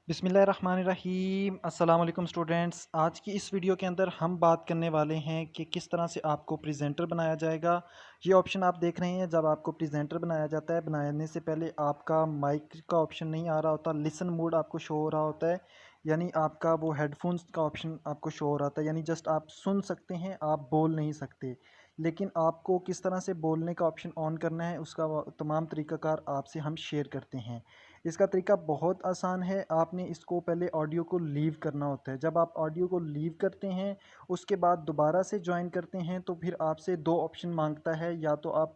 बिस्मिल्लाहिर्रहमानिर्रहीम अस्सलाम वालेकुम स्टूडेंट्स। आज की इस वीडियो के अंदर हम बात करने वाले हैं कि किस तरह से आपको प्रेजेंटर बनाया जाएगा। ये ऑप्शन आप देख रहे हैं, जब आपको प्रेजेंटर बनाया जाता है, बनाने से पहले आपका माइक का ऑप्शन नहीं आ रहा होता, लिसन मोड आपको शो हो रहा होता है, यानी आपका वो हेडफोन्स का ऑप्शन आपको शो हो रहा था, यानी जस्ट आप सुन सकते हैं, आप बोल नहीं सकते। लेकिन आपको किस तरह से बोलने का ऑप्शन ऑन करना है, उसका तमाम तरीक़ाकार आपसे हम शेयर करते हैं। इसका तरीका बहुत आसान है। आपने इसको पहले ऑडियो को लीव करना होता है। जब आप ऑडियो को लीव करते हैं, उसके बाद दोबारा से ज्वाइन करते हैं, तो फिर आपसे दो ऑप्शन मांगता है, या तो आप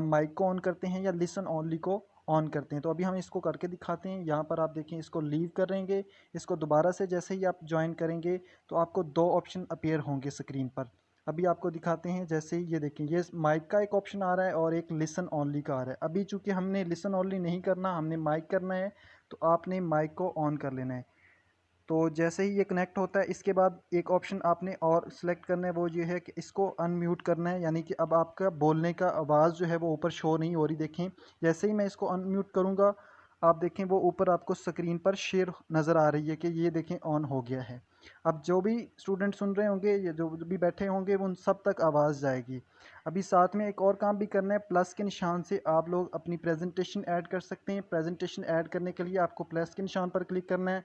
माइक को ऑन करते हैं या लिसन ओनली को ऑन करते हैं। तो अभी हम इसको करके दिखाते हैं। यहाँ पर आप देखें, इसको लीव करेंगे, इसको दोबारा से जैसे ही आप ज्वाइन करेंगे तो आपको दो ऑप्शन अपीयर होंगे स्क्रीन पर। अभी आपको दिखाते हैं, जैसे ही ये देखें, ये माइक का एक ऑप्शन आ रहा है और एक लिसन ओनली का आ रहा है। अभी चूंकि हमने लिसन ओनली नहीं करना, हमने माइक करना है, तो आपने माइक को ऑन कर लेना है। तो जैसे ही ये कनेक्ट होता है, इसके बाद एक ऑप्शन आपने और सेलेक्ट करना है, वो ये है कि इसको अनम्यूट करना है, यानी कि अब आपका बोलने का आवाज़ जो है वो ऊपर शो नहीं हो रही। देखें, जैसे ही मैं इसको अनम्यूट करूँगा, आप देखें वो ऊपर आपको स्क्रीन पर शेयर नज़र आ रही है कि ये देखें ऑन हो गया है। अब जो भी स्टूडेंट सुन रहे होंगे, ये जो भी बैठे होंगे, वो उन सब तक आवाज़ जाएगी। अभी साथ में एक और काम भी करना है, प्लस के निशान से आप लोग अपनी प्रेजेंटेशन ऐड कर सकते हैं। प्रेजेंटेशन ऐड करने के लिए आपको प्लस के निशान पर क्लिक करना है,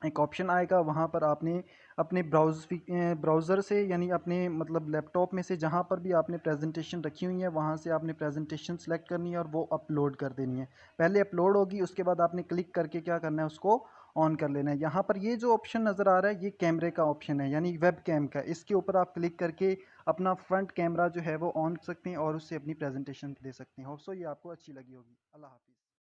एक ऑप्शन आएगा, वहाँ पर आपने अपने ब्राउज़र से, यानी अपने मतलब लैपटॉप में से जहाँ पर भी आपने प्रेजेंटेशन रखी हुई है, वहाँ से आपने प्रेजेंटेशन सेलेक्ट करनी है और वो अपलोड कर देनी है। पहले अपलोड होगी, उसके बाद आपने क्लिक करके क्या करना है, उसको ऑन कर लेना है। यहाँ पर ये जो ऑप्शन नज़र आ रहा है, ये कैमरे का ऑप्शन है, यानी वेब कैम का। इसके ऊपर आप क्लिक करके अपना फ्रंट कैमरा जो है वो ऑन कर सकते हैं और उससे अपनी प्रेजेंटेशन दे सकते हैं। होप सो ये आपको अच्छी लगी होगी। अल्लाह हाफिज़।